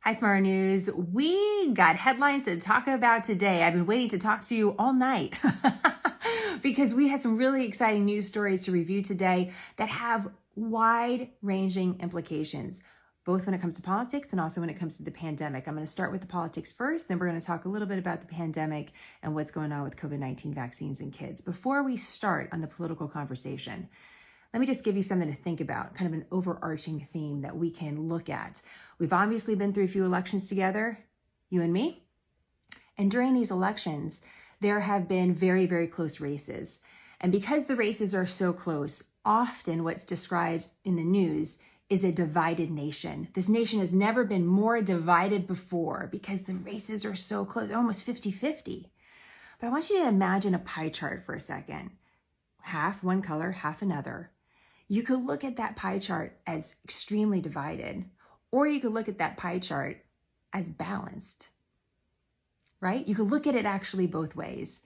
Hi, Smart News. We got headlines to talk about today. I've been waiting to talk to you all night because we have some really exciting news stories to review today that have wide-ranging implications, both when it comes to politics and also when it comes to the pandemic. I'm going to start with the politics first, then we're going to talk a little bit about the pandemic and what's going on with COVID-19 vaccines in kids. Before we start on the political conversation, let me just give you something to think about, kind of an overarching theme that we can look at. We've obviously been through a few elections together, you and me. And during these elections, there have been very, very close races. And because the races are so close, often what's described in the news is a divided nation. This nation has never been more divided before because the races are so close, almost 50-50. But I want you to imagine a pie chart for a second. Half one color, half another. You could look at that pie chart as extremely divided, or you could look at that pie chart as balanced, right? You could look at it actually both ways.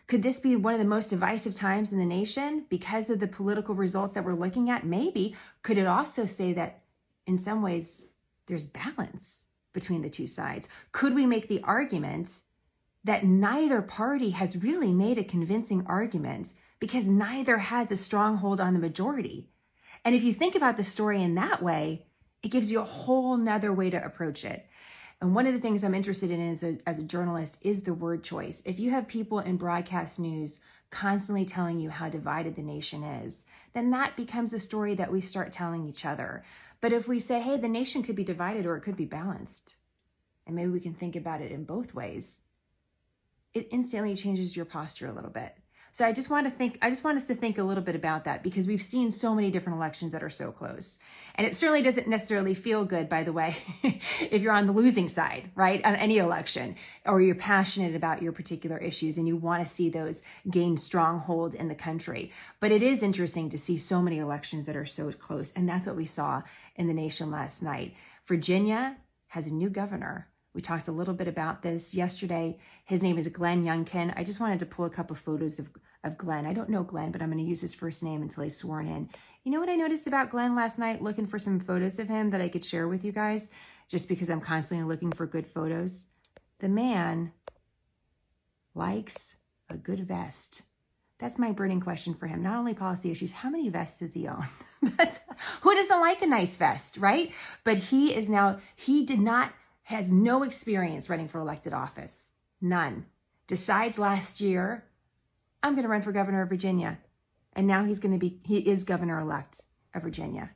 Could this be one of the most divisive times in the nation because of the political results that we're looking at? Maybe. Could it also say that in some ways there's balance between the two sides? Could we make the argument that neither party has really made a convincing argument because neither has a stronghold on the majority? And if you think about the story in that way, it gives you a whole nother way to approach it. And one of the things I'm interested in as a journalist is the word choice. If you have people in broadcast news constantly telling you how divided the nation is, then that becomes a story that we start telling each other. But if we say, hey, the nation could be divided or it could be balanced, and maybe we can think about it in both ways, it instantly changes your posture a little bit. So I just want us to think a little bit about that because we've seen so many different elections that are so close. And it certainly doesn't necessarily feel good, by the way, if you're on the losing side, right, on any election, or you're passionate about your particular issues and you want to see those gain stronghold in the country. But it is interesting to see so many elections that are so close. And that's what we saw in the nation last night. Virginia has a new governor. We talked a little bit about this yesterday. His name is Glenn Youngkin. I just wanted to pull a couple of photos of Glenn. I don't know Glenn, but I'm going to use his first name until he's sworn in. You know what I noticed about Glenn last night, looking for some photos of him that I could share with you guys, just because I'm constantly looking for good photos? The man likes a good vest. That's my burning question for him. Not only policy issues, how many vests does he own? Who doesn't like a nice vest, right? But has no experience running for elected office. None. Decides last year, I'm going to run for governor of Virginia. And now he is governor-elect of Virginia.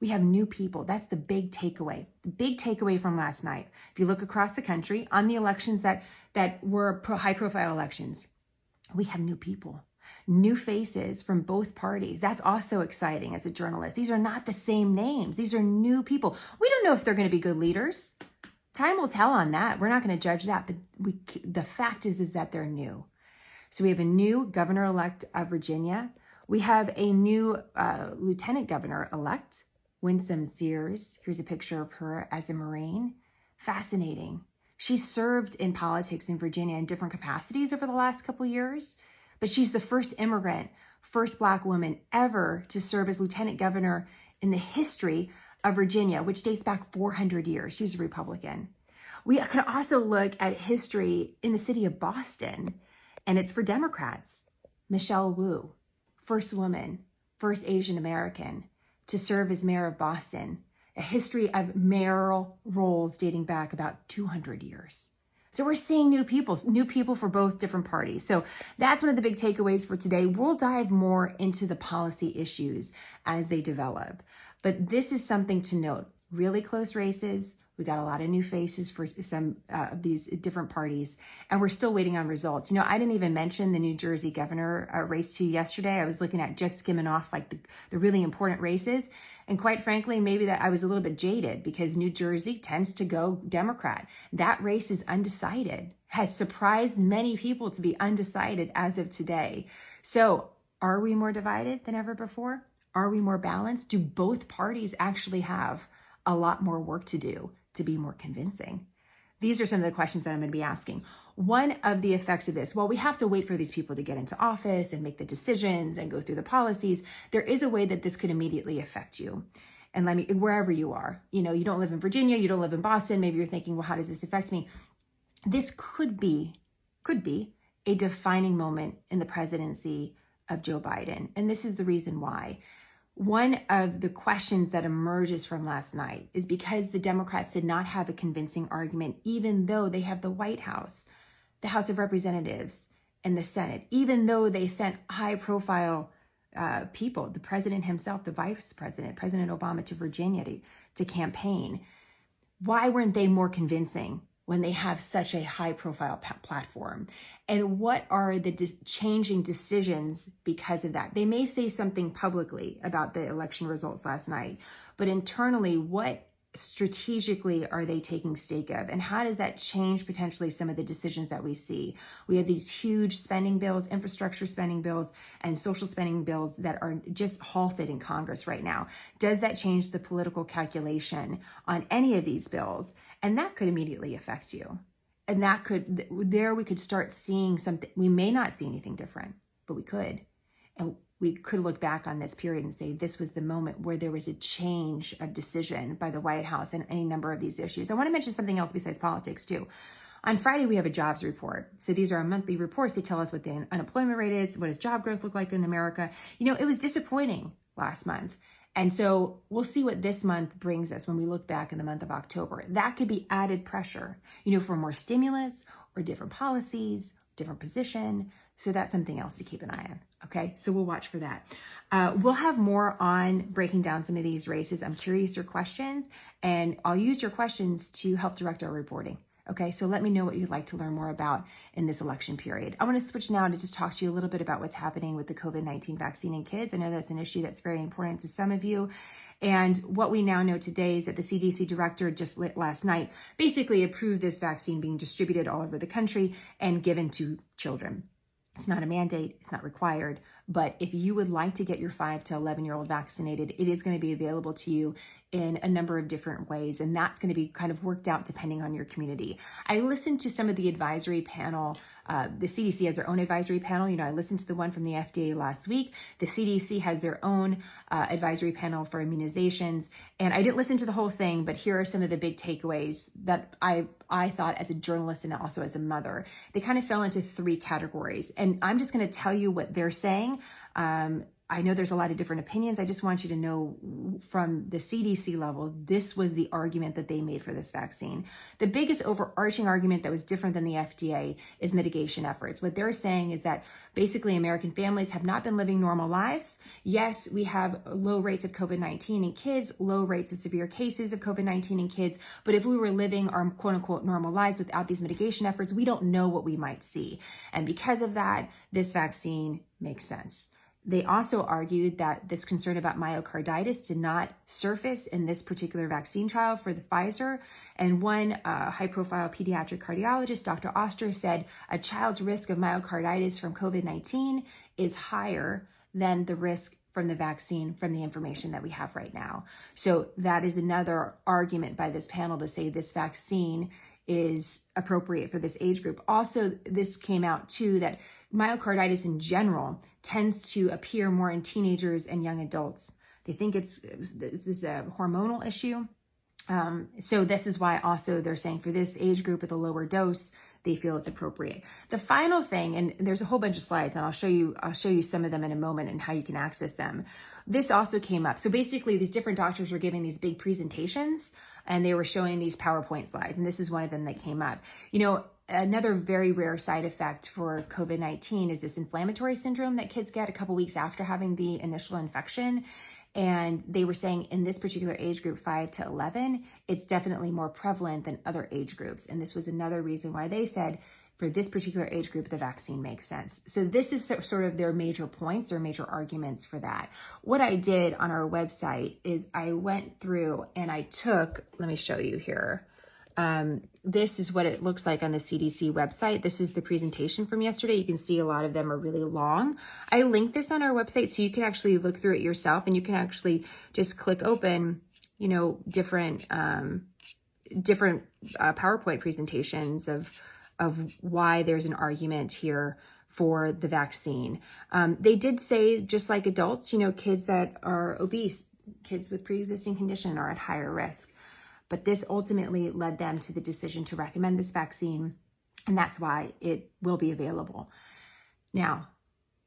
We have new people. That's the big takeaway. The big takeaway from last night. If you look across the country on the elections that were high-profile elections, we have new people. New faces from both parties. That's also exciting as a journalist. These are not the same names. These are new people. We don't know if they're going to be good leaders. Time will tell on that. We're not going to judge that, but the fact is that they're new. So we have a new governor-elect of Virginia. We have a new lieutenant governor-elect, Winsome Sears. Here's a picture of her as a Marine. Fascinating. She served in politics in Virginia in different capacities over the last couple years, but she's the first immigrant, first Black woman ever to serve as lieutenant governor in the history of Virginia, which dates back 400 years. She's a Republican. We can also look at history in the city of Boston, and it's for Democrats. Michelle Wu, first woman, first Asian American to serve as mayor of Boston, a history of mayoral roles dating back about 200 years. So we're seeing new people for both different parties. So that's one of the big takeaways for today. We'll dive more into the policy issues as they develop. But this is something to note. Really close races. We got a lot of new faces for some of these different parties, and we're still waiting on results. You know, I didn't even mention the New Jersey governor race to you yesterday. I was looking at just skimming off like the really important races. And quite frankly, maybe that I was a little bit jaded because New Jersey tends to go Democrat. That race is undecided, has surprised many people to be undecided as of today. So are we more divided than ever before? Are we more balanced? Do both parties actually have a lot more work to do to be more convincing? These are some of the questions that I'm going to be asking. One of the effects of this, well, we have to wait for these people to get into office and make the decisions and go through the policies. There is a way that this could immediately affect you. And let me, wherever you are, you know, you don't live in Virginia, you don't live in Boston. Maybe you're thinking, well, how does this affect me? This could be a defining moment in the presidency of Joe Biden. And this is the reason why. One of the questions that emerges from last night is because the Democrats did not have a convincing argument, even though they have the White House, the House of Representatives, and the Senate, even though they sent high-profile people, the president himself, the vice president, President Obama, to Virginia to campaign. Why weren't they more convincing when they have such a high-profile platform? And what are the changing decisions because of that? They may say something publicly about the election results last night, but internally, what strategically are they taking stake of? And how does that change potentially some of the decisions that we see? We have these huge spending bills, infrastructure spending bills, and social spending bills that are just halted in Congress right now. Does that change the political calculation on any of these bills? And that could immediately affect you. And that could, there we could start seeing something. We may not see anything different, but we could. And we could look back on this period and say this was the moment where there was a change of decision by the White House in any number of these issues. I want to mention something else besides politics too. On Friday, we have a jobs report. So these are our monthly reports. They tell us what the unemployment rate is, what does job growth look like in America. You know, it was disappointing last month. And so we'll see what this month brings us when we look back in the month of October. That could be added pressure, you know, for more stimulus or different policies, different position. So that's something else to keep an eye on. Okay, so we'll watch for that. We'll have more on breaking down some of these races. I'm curious your questions, and I'll use your questions to help direct our reporting. Okay, so let me know what you'd like to learn more about in this election period. I want to switch now to just talk to you a little bit about what's happening with the COVID-19 vaccine in kids. I know that's an issue that's very important to some of you. And what we now know today is that the CDC director just last night basically approved this vaccine being distributed all over the country and given to children. It's not a mandate, it's not required, but if you would like to get your 5 to 11-year-old vaccinated, it is going to be available to you in a number of different ways, and that's going to be kind of worked out depending on your community. I listened to some of the advisory panel. The CDC has their own advisory panel. You know, I listened to the one from the FDA last week. The CDC has their own advisory panel for immunizations, and I didn't listen to the whole thing, but here are some of the big takeaways that I thought as a journalist and also as a mother. They kind of fell into 3 categories, and I'm just going to tell you what they're saying. I know there's a lot of different opinions. I just want you to know from the CDC level, this was the argument that they made for this vaccine. The biggest overarching argument that was different than the FDA is mitigation efforts. What they're saying is that basically American families have not been living normal lives. Yes, we have low rates of COVID-19 in kids, low rates of severe cases of COVID-19 in kids. But if we were living our quote unquote normal lives without these mitigation efforts, we don't know what we might see. And because of that, this vaccine makes sense. They also argued that this concern about myocarditis did not surface in this particular vaccine trial for the Pfizer. And one high-profile pediatric cardiologist, Dr. Oster, said a child's risk of myocarditis from COVID-19 is higher than the risk from the vaccine from the information that we have right now. So that is another argument by this panel to say this vaccine is appropriate for this age group. Also, this came out too that myocarditis in general tends to appear more in teenagers and young adults. They think this is a hormonal issue. So this is why also they're saying for this age group with a lower dose, they feel it's appropriate. The final thing, and there's a whole bunch of slides, and I'll show you some of them in a moment and how you can access them. This also came up. So basically these different doctors were giving these big presentations and they were showing these PowerPoint slides. And this is one of them that came up. You know, another very rare side effect for COVID-19 is this inflammatory syndrome that kids get a couple weeks after having the initial infection. And they were saying in this particular age group, 5 to 11, it's definitely more prevalent than other age groups. And this was another reason why they said for this particular age group, the vaccine makes sense. So this is sort of their major points, their major arguments for that. What I did on our website is I went through and I took, let me show you here. This is what it looks like on the CDC website. This is the presentation from yesterday. You can see a lot of them are really long. I linked this on our website so you can actually look through it yourself and you can actually just click open, you know, different PowerPoint presentations of why there's an argument here for the vaccine. They did say, just like adults, you know, kids that are obese kids with pre-existing condition are at higher risk. But this ultimately led them to the decision to recommend this vaccine, and that's why it will be available. Now,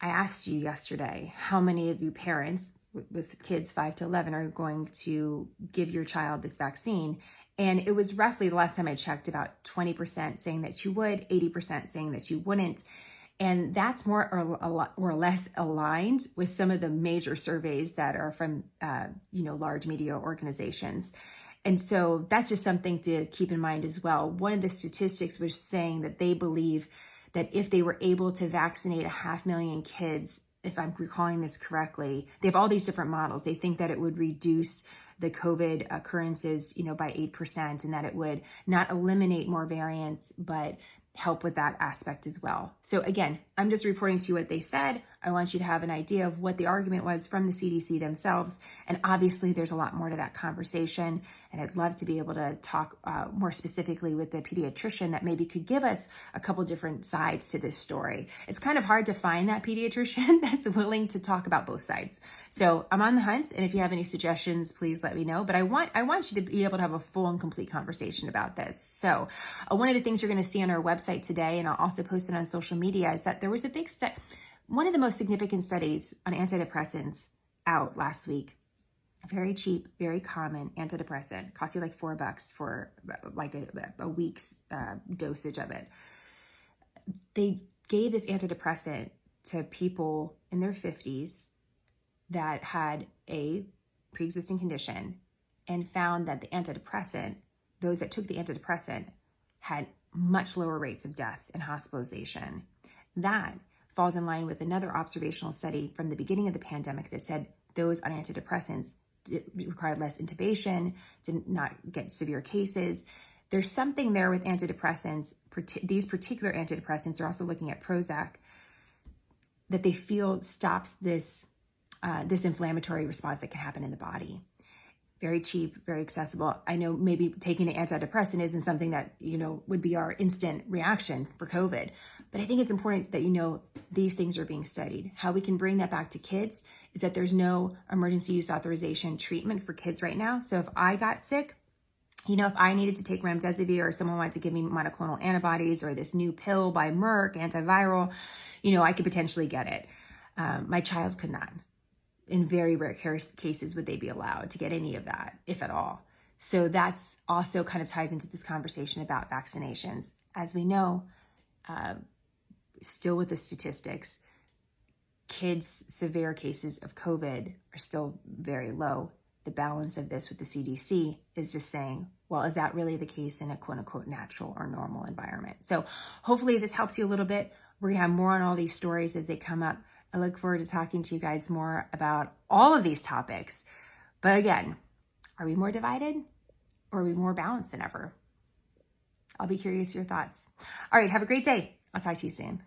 I asked you yesterday, how many of you parents with kids 5 to 11 are going to give your child this vaccine? And it was roughly, the last time I checked, about 20% saying that you would, 80% saying that you wouldn't. And that's more or less aligned with some of the major surveys that are from, large media organizations. And so that's just something to keep in mind as well. One of the statistics was saying that they believe that if they were able to vaccinate 500,000 kids, if I'm recalling this correctly, they have all these different models. They think that it would reduce the COVID occurrences, by 8%, and that it would not eliminate more variants, but help with that aspect as well. So again, I'm just reporting to you what they said. I want you to have an idea of what the argument was from the CDC themselves. And obviously there's a lot more to that conversation. And I'd love to be able to talk more specifically with the pediatrician that maybe could give us a couple different sides to this story. It's kind of hard to find that pediatrician that's willing to talk about both sides. So I'm on the hunt. And if you have any suggestions, please let me know. But I want you to be able to have a full and complete conversation about this. So one of the things you're going to see on our website today, and I'll also post it on social media, is that there was a big one of the most significant studies on antidepressants out last week. A very cheap, very common antidepressant. Costs you like $4 for like a week's dosage of it. They gave this antidepressant to people in their 50s that had a pre-existing condition, and found that the antidepressant, those that took the antidepressant, had much lower rates of death and hospitalization. That falls in line with another observational study from the beginning of the pandemic that said those on antidepressants required less intubation, did not get severe cases. There's something there with antidepressants. These particular antidepressants are also looking at Prozac, that they feel stops this inflammatory response that can happen in the body. Very cheap, very accessible. I know maybe taking an antidepressant isn't something that, would be our instant reaction for COVID, but I think it's important that these things are being studied. How we can bring that back to kids is that there's no emergency use authorization treatment for kids right now. So if I got sick, if I needed to take remdesivir, or someone wanted to give me monoclonal antibodies or this new pill by Merck, antiviral, I could potentially get it. My child could not. In very rare cases would they be allowed to get any of that, if at all. So that's also kind of ties into this conversation about vaccinations. As we know, still with the statistics, kids' severe cases of COVID are still very low. The balance of this with the CDC is just saying, well, is that really the case in a quote unquote natural or normal environment? So hopefully this helps you a little bit. We're gonna have more on all these stories as they come up. I look forward to talking to you guys more about all of these topics. But again, are we more divided or are we more balanced than ever? I'll be curious your thoughts. All right, have a great day. I'll talk to you soon.